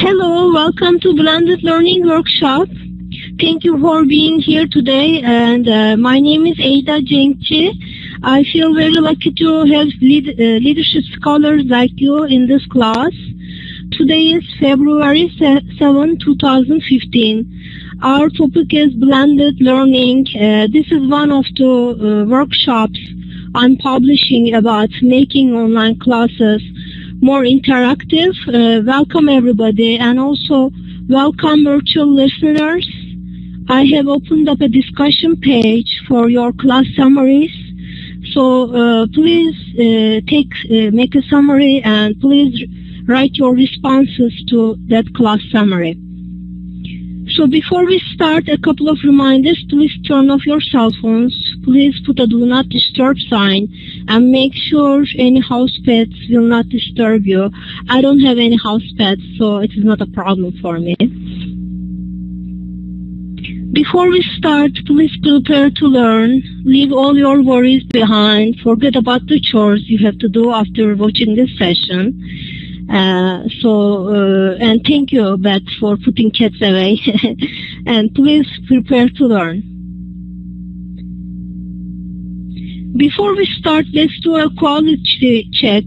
Hello, welcome to Blended Learning Workshop. Thank you for being here today, and my name is Eyda Cenkçi. I feel very lucky to have leadership scholars like you in this class. Today is February 7, 2015. Our topic is blended learning. This is one of the workshops I'm publishing about making online classes more interactive. Welcome everybody, and also welcome virtual listeners. I have opened up a discussion page for your class summaries. So please make a summary and please write your responses to that class summary. So before we start, a couple of reminders. Please turn off your cell phones. Please put a do not disturb sign and make sure any house pets will not disturb you. I don't have any house pets, so it is not a problem for me. Before we start, please prepare to learn. Leave all your worries behind. Forget about the chores you have to do after watching this session. And thank you, Beth, for putting cats away. And please prepare to learn. Before we start, let's do a quality check.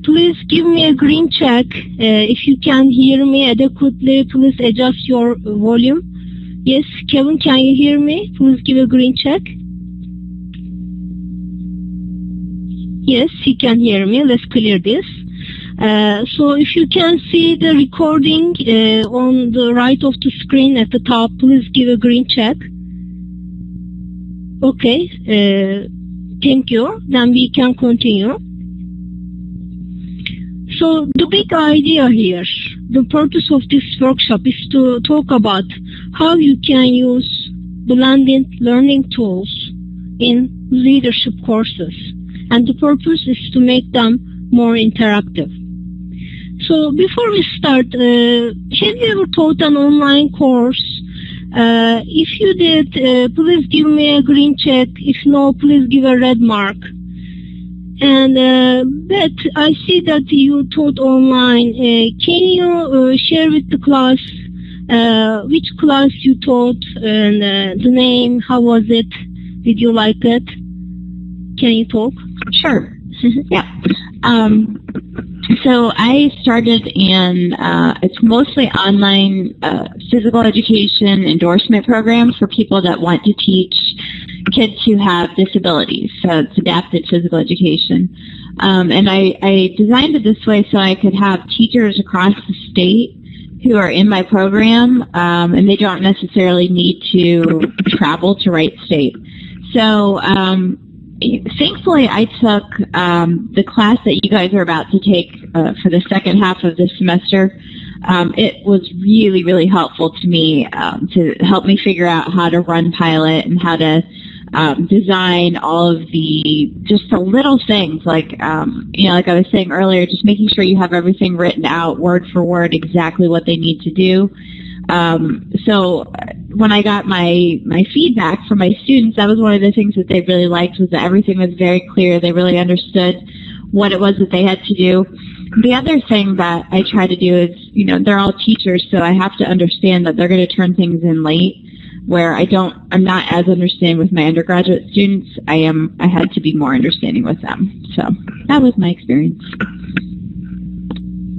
Please give me a green check. If you can hear me adequately, please adjust your volume. Yes, Kevin, can you hear me? Please give a green check. Yes, he can hear me. Let's clear this. So if you can see the recording on the right of the screen at the top, please give a green check. Okay, thank you. Then we can continue. So the big idea here, the purpose of this workshop is to talk about how you can use blended learning tools in leadership courses. And the purpose is to make them more interactive. So before we start, have you ever taught an online course? If you did, please give me a green check. If no, please give a red mark. And Beth, I see that you taught online. Can you share with the class which class you taught and the name? How was it? Did you like it? Can you talk? Sure. Yeah. So I started in, it's mostly online physical education endorsement programs for people that want to teach kids who have disabilities. So it's adapted physical education. And I designed it this way so I could have teachers across the state who are in my program, and they don't necessarily need to travel to Wright State. So, thankfully, I took the class that you guys are about to take for the second half of this semester. It was really, really helpful to me to help me figure out how to run Pilot and how to design all of just the little things like, like I was saying earlier, just making sure you have everything written out word for word, exactly what they need to do. So when I got my feedback from my students, that was one of the things that they really liked, was that everything was very clear. They really understood what it was that they had to do. The other thing that I try to do is, they're all teachers, so I have to understand that they're going to turn things in late, where I'm not as understanding with my undergraduate students. I had to be more understanding with them. So that was my experience.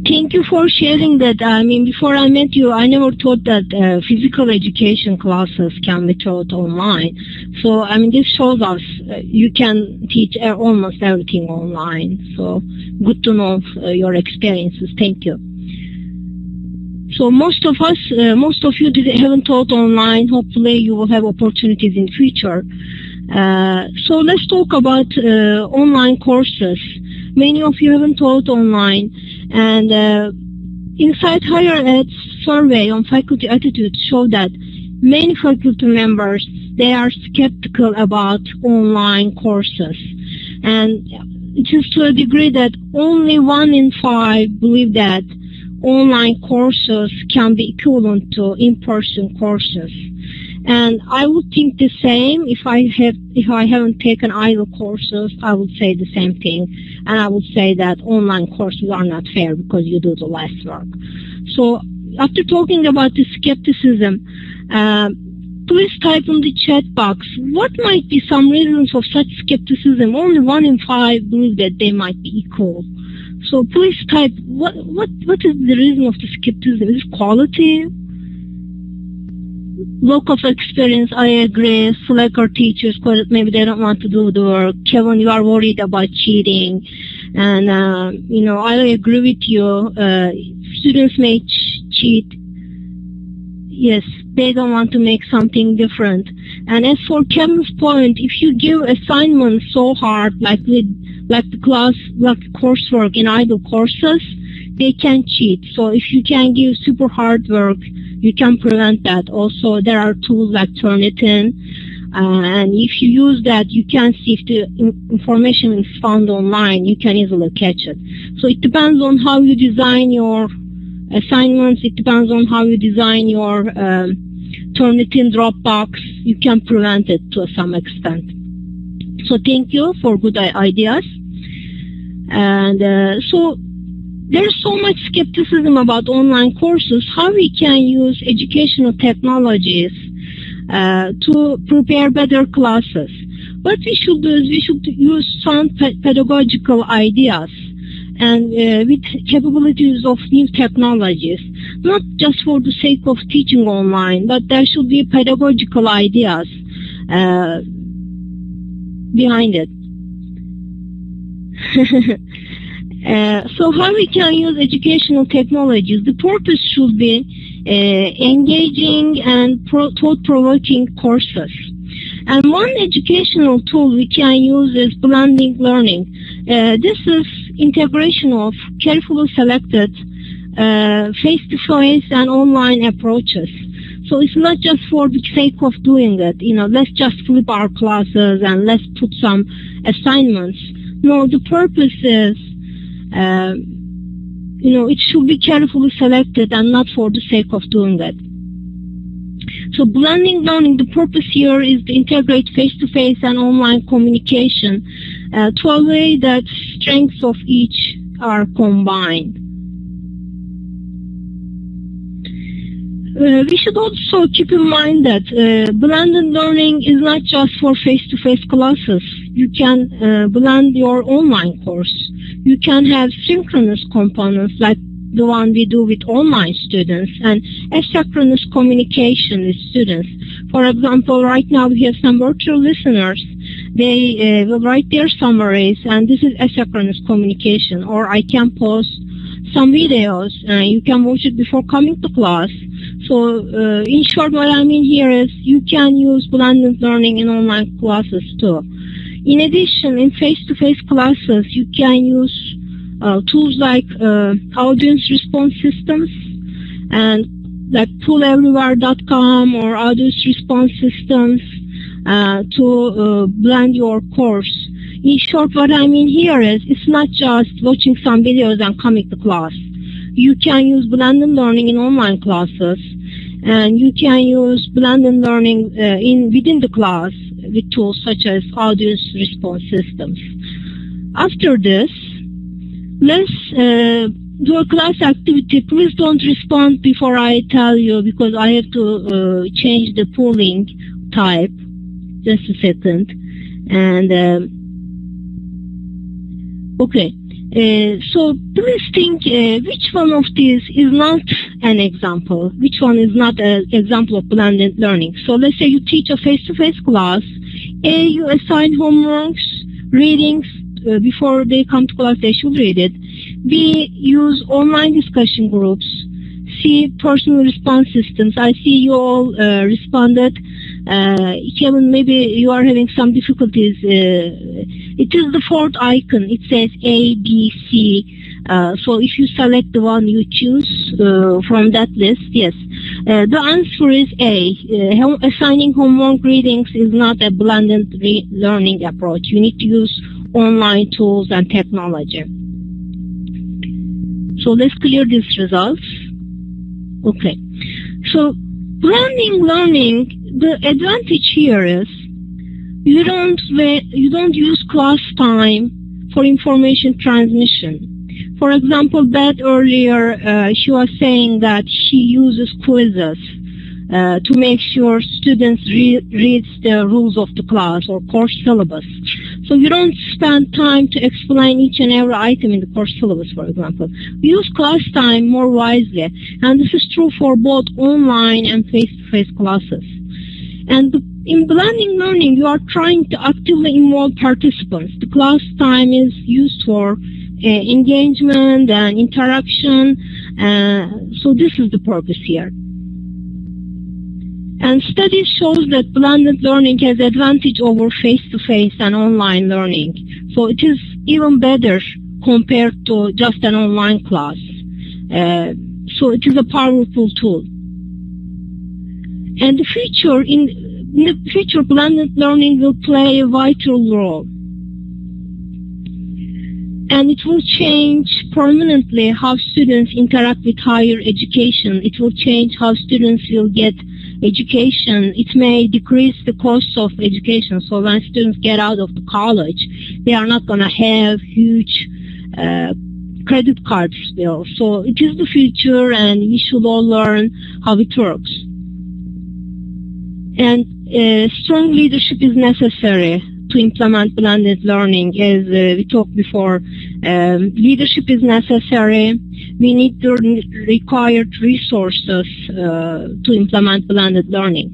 Thank you for sharing that. Before I met you, I never thought that physical education classes can be taught online. So, this shows us you can teach almost everything online. So, good to know your experiences. Thank you. So, most of you haven't taught online. Hopefully, you will have opportunities in future. So, let's talk about online courses. Many of you haven't taught online. And Inside Higher Ed's survey on faculty attitudes show that many faculty members, they are skeptical about online courses. And just to a degree that only 1 in 5 believe that online courses can be equivalent to in-person courses. And I would think the same if I haven't taken either courses. I would say the same thing, and I would say that online courses are not fair because you do the less work. So after talking about the skepticism, please type in the chat box, what might be some reasons of such skepticism? Only 1 in 5 believe that they might be equal. So please type, what is the reason of the skepticism? Is it quality? Lack of experience, I agree. Slacker teachers, maybe they don't want to do the work. Kevin, you are worried about cheating. And, I agree with you. Students may cheat. Yes, they don't want to make something different. And as for Kevin's point, if you give assignments so hard, like the coursework in idle courses, they can cheat. So if you can give super hard work, you can prevent that. Also, there are tools like Turnitin, and if you use that, you can see if the information is found online. You can easily catch it. So it depends on how you design your assignments. It depends on how you design your Turnitin Dropbox. You can prevent it to some extent. So thank you for good ideas. And so there's so much skepticism about online courses, how we can use educational technologies to prepare better classes. What we should do is we should use sound pedagogical ideas and with capabilities of new technologies, not just for the sake of teaching online, but there should be pedagogical ideas behind it. So how we can use educational technologies? The purpose should be engaging and thought-provoking courses. And one educational tool we can use is blended learning. This is integration of carefully selected face-to-face and online approaches. So it's not just for the sake of doing it. Let's just flip our classes and let's put some assignments. No, the purpose is it should be carefully selected and not for the sake of doing that. So blended learning, the purpose here is to integrate face-to-face and online communication to a way that strengths of each are combined. We should also keep in mind that blended learning is not just for face-to-face classes. You can blend your online course. You can have synchronous components like the one we do with online students and asynchronous communication with students. For example, right now we have some virtual listeners. They will write their summaries, and this is asynchronous communication. Or I can post some videos. You can watch it before coming to class. So in short, what I mean here is you can use blended learning in online classes too. In addition, in face-to-face classes, you can use tools like audience response systems and like pooleverywhere.com or audience response systems to blend your course. In short, what I mean here is it's not just watching some videos and coming to class. You can use blended learning in online classes, and you can use blended learning within the class with tools such as audience response systems. After this, let's do a class activity. Please don't respond before I tell you because I have to change the polling type. Just a second. And okay. So please think which one of these is not an example, which one is not an example of blended learning. So let's say you teach a face-to-face class. A, you assign homeworks, readings. Before they come to class, they should read it. B, use online discussion groups. C, personal response systems. I see you all responded. Kevin, maybe you are having some difficulties. It is the fourth icon. It says A, B, C. So if you select the one you choose from that list, yes. The answer is A. Assigning homework readings is not a blended learning approach. You need to use online tools and technology. So let's clear these results. Okay. So blended learning, the advantage here is you don't use class time for information transmission. For example, Beth earlier, she was saying that she uses quizzes to make sure students read the rules of the class or course syllabus. So you don't spend time to explain each and every item in the course syllabus, for example. We use class time more wisely, and this is true for both online and face-to-face classes. And in blended learning, you are trying to actively involve participants. The class time is used for engagement and interaction, so this is the purpose here. And studies shows that blended learning has advantage over face-to-face and online learning. So it is even better compared to just an online class. So it is a powerful tool. And in the future, blended learning will play a vital role. And it will change permanently how students interact with higher education. It will change how students will get education. It may decrease the cost of education. So when students get out of the college, they are not going to have huge credit card bills. So it is the future, and we should all learn how it works. And strong leadership is necessary to implement blended learning. As we talked before, leadership is necessary. We need the required resources to implement blended learning.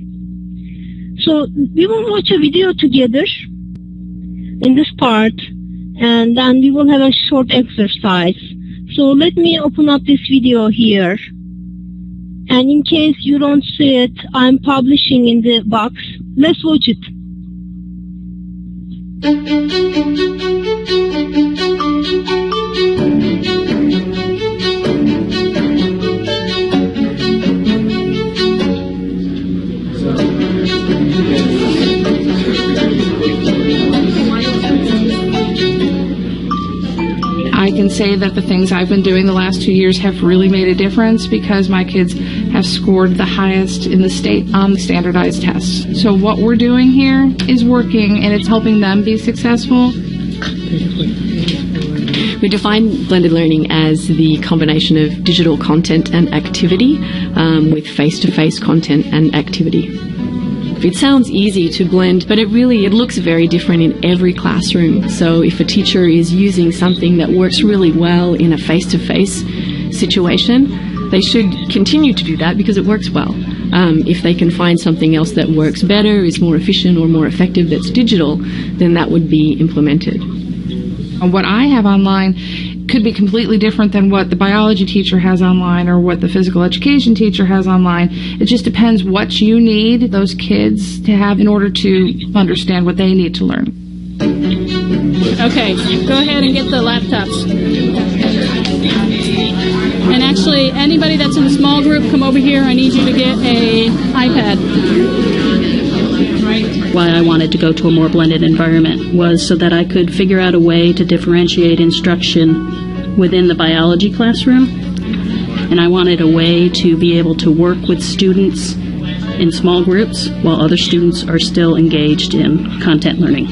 So we will watch a video together in this part, and then we will have a short exercise. So let me open up this video here. And in case you don't see it, I'm publishing in the box. Let's watch it. I can say that the things I've been doing the last 2 years have really made a difference because my kids have scored the highest in the state on the standardized tests. So what we're doing here is working, and it's helping them be successful. We define blended learning as the combination of digital content and activity with face-to-face content and activity. It sounds easy to blend, but it looks very different in every classroom. So if a teacher is using something that works really well in a face-to-face situation, they should continue to do that because it works well. If they can find something else that works better, is more efficient or more effective that's digital, then that would be implemented. What I have online could be completely different than what the biology teacher has online or what the physical education teacher has online. It just depends what you need those kids to have in order to understand what they need to learn. Okay, go ahead and get the laptops. And actually, anybody that's in a small group, come over here. I need you to get an iPad. Why I wanted to go to a more blended environment was so that I could figure out a way to differentiate instruction within the biology classroom, and I wanted a way to be able to work with students in small groups while other students are still engaged in content learning.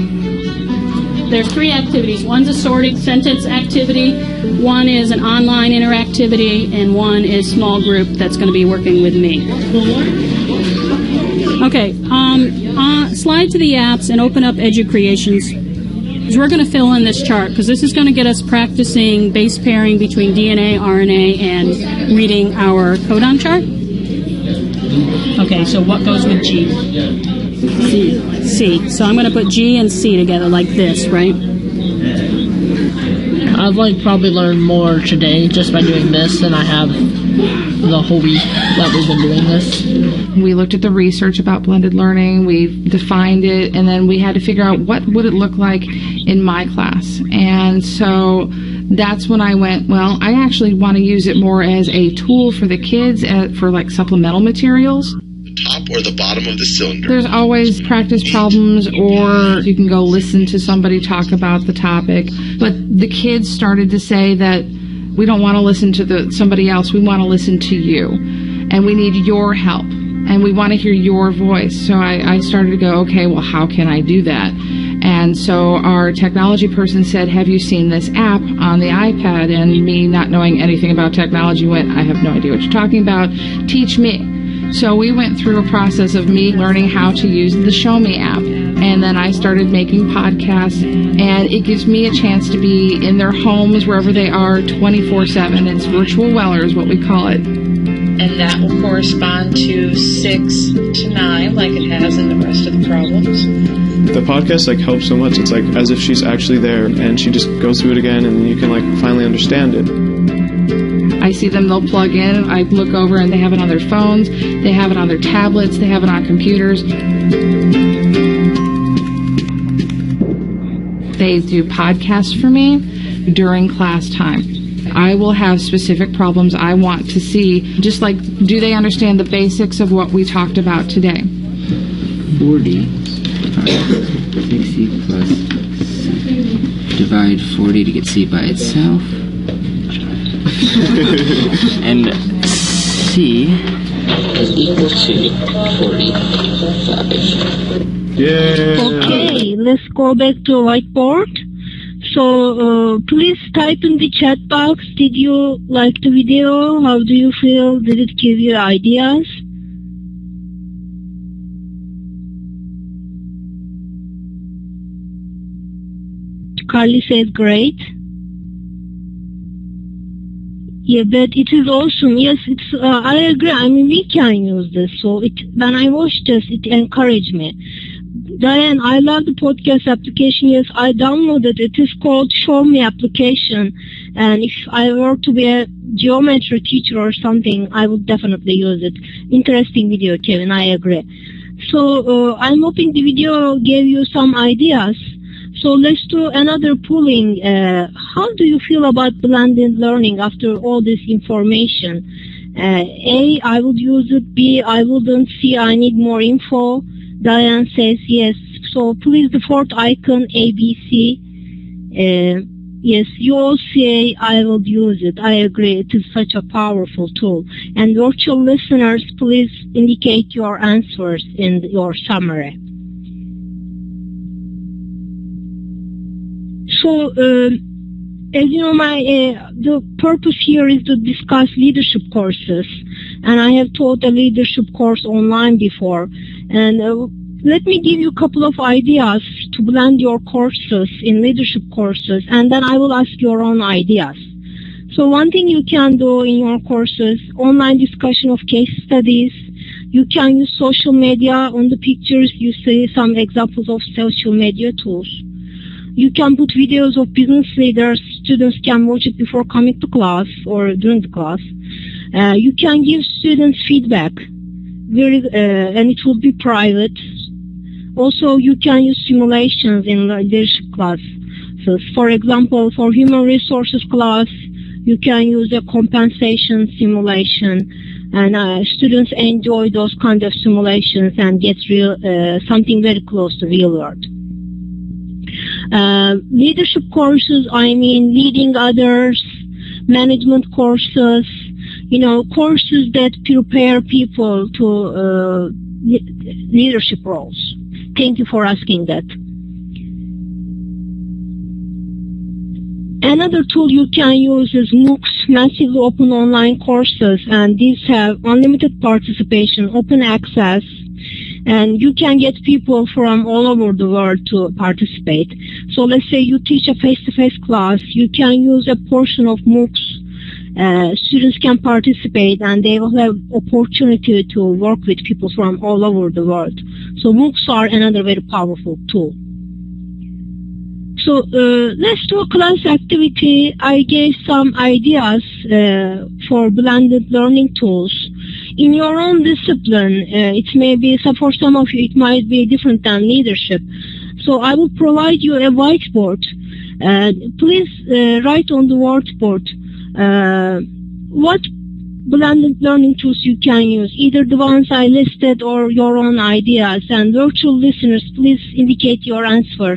There's 3 activities. One's a sorted sentence activity, one is an online interactivity, and one is small group that's going to be working with me. Okay, slide to the apps and open up EduCreations. Because we're going to fill in this chart, because this is going to get us practicing base pairing between DNA, RNA, and reading our codon chart. Okay, so what goes with G? C. So I'm going to put G and C together like this, right? I've probably learned more today just by doing this than I have the whole week that we've been doing this. We looked at the research about blended learning, we defined it, and then we had to figure out what would it look like in my class. And so that's when I went, well, I actually want to use it more as a tool for the kids for like supplemental materials. Top or the bottom of the cylinder. There's always practice problems, or you can go listen to somebody talk about the topic. But the kids started to say that we don't want to listen to somebody else, we want to listen to you. And we need your help. And we want to hear your voice. So I started to go, okay, well, how can I do that? And so our technology person said, have you seen this app on the iPad? And me, not knowing anything about technology, went, I have no idea what you're talking about. Teach me. So we went through a process of me learning how to use the Show Me app. And then I started making podcasts, and it gives me a chance to be in their homes, wherever they are, 24/7. It's virtual Weller is what we call it. And that will correspond to 6 to 9, like it has in the rest of the problems. The podcast helps so much. It's as if she's actually there, and she just goes through it again, and you can finally understand it. I see them, they'll plug in, I look over and they have it on their phones, they have it on their tablets, they have it on computers. They do podcasts for me during class time. I will have specific problems I want to see, just do they understand the basics of what we talked about today? 40, 60 plus C. Divide 40 to get C by itself. And C is equal to 45. Yeah. Okay, let's go back to whiteboard. So please type in the chat box. Did you like the video? How do you feel? Did it give you ideas? Carly says great. Yeah, but it is awesome. Yes, it's. I agree. I mean, we can use this. So when I watched this, it encouraged me. Diane, I love the podcast application. Yes, I downloaded it. It is called Show Me application. And if I were to be a geometry teacher or something, I would definitely use it. Interesting video, Kevin. I agree. So I'm hoping the video gave you some ideas. So let's do another polling. How do you feel about blended learning after all this information? A, I would use it. B, I wouldn't. C, I need more info. Diane says yes. So please, the fourth icon, A, B, C. Yes, you all say I will use it. I agree. It is such a powerful tool. And virtual listeners, please indicate your answers in your summary. So, as you know, the purpose here is to discuss leadership courses, and I have taught a leadership course online before. And let me give you a couple of ideas to blend your courses in leadership courses, and then I will ask your own ideas. So one thing you can do in your courses, online discussion of case studies. You can use social media. On the pictures, you see some examples of social media tools. You can put videos of business leaders. Students can watch it before coming to class or during the class. You can give students feedback, and it will be private. Also, you can use simulations in leadership class. So, for example, for human resources class, you can use a compensation simulation, and students enjoy those kind of simulations and get something very close to real world. Leadership courses, I mean leading others, management courses, courses that prepare people to leadership roles. Thank you for asking that. Another tool you can use is MOOCs, massively open online courses, and these have unlimited participation, open access, and you can get people from all over the world to participate. So let's say you teach a face-to-face class, you can use a portion of MOOCs. Students can participate and they will have opportunity to work with people from all over the world. So MOOCs are another very powerful tool. So let's do a class activity. I gave some ideas for blended learning tools. In your own discipline, it may be, so for some of you, it might be different than leadership. So I will provide you a whiteboard. Please write on the whiteboard what blended learning tools you can use, either the ones I listed or your own ideas. And virtual listeners, please indicate your answer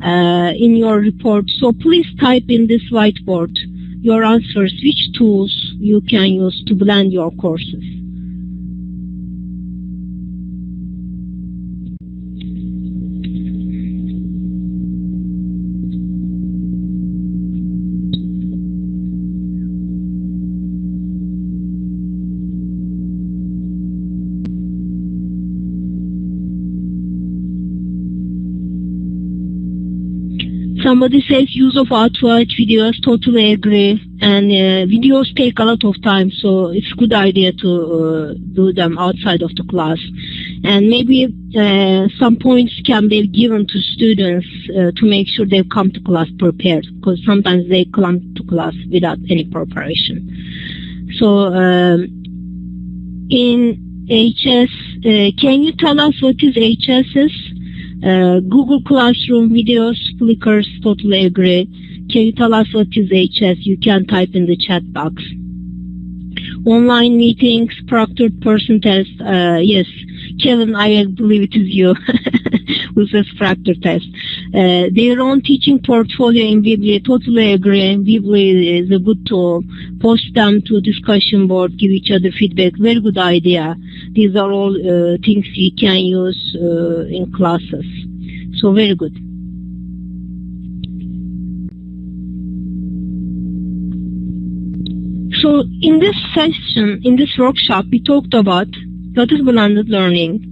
in your report. So please type in this whiteboard your answers, which tools you can use to blend your courses. Somebody says use of outward videos, totally agree. And videos take a lot of time, so it's a good idea to do them outside of the class. And maybe some points can be given to students to make sure they come to class prepared, because sometimes they come to class without any preparation. So in HS, can you tell us what is HSs? Google Classroom, videos, flickers, totally agree. Can you tell us what is HS? You can type in the chat box. Online meetings, proctored person test. Yes, Kevin, I believe it is you who says proctored test. Their own teaching portfolio in Weebly, totally agree. Weebly is a good tool. Post them to discussion board, give each other feedback. Very good idea. These are all things you can use in classes. So very good. So in this session, in this workshop, we talked about what is blended learning.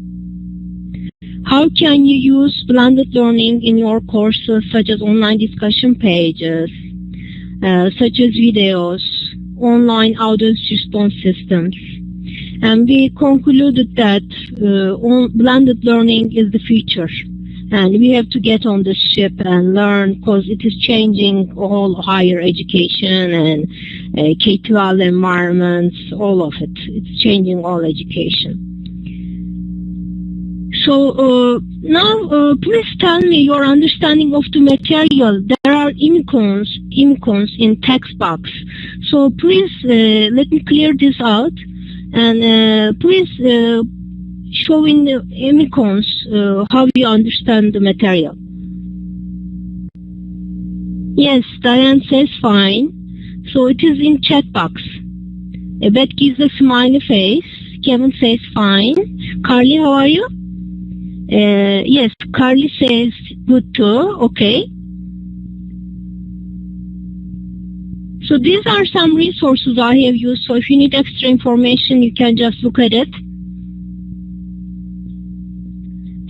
How can you use blended learning in your courses, such as online discussion pages, such as videos, online audience response systems. And we concluded that blended learning is the future. And we have to get on the ship and learn, because it is changing all higher education and K-12 environments, all of it. It's changing all education. So now please tell me your understanding of the material. There are emoticons in text box. So please let me clear this out. And please show in the emoticons how you understand the material. Yes, Diane says fine. So it is in chat box. Beth gives a smiley face. Kevin says fine. Carly, how are you? Yes, Carly says good too. Okay. So these are some resources I have used. So if you need extra information, you can just look at it.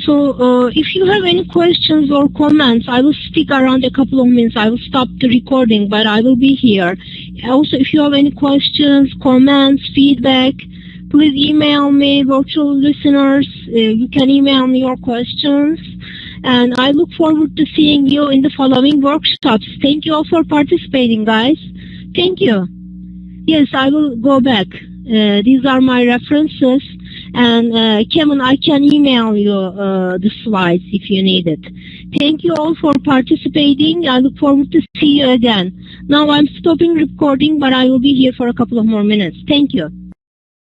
So if you have any questions or comments, I will stick around a couple of minutes. I will stop the recording, but I will be here. Also, if you have any questions, comments, feedback, please email me, virtual listeners. You can email me your questions. And I look forward to seeing you in the following workshops. Thank you all for participating, guys. Thank you. Yes, I will go back. These are my references. And Kevin, I can email you the slides if you need it. Thank you all for participating. I look forward to see you again. Now I'm stopping recording, but I will be here for a couple of more minutes. Thank you.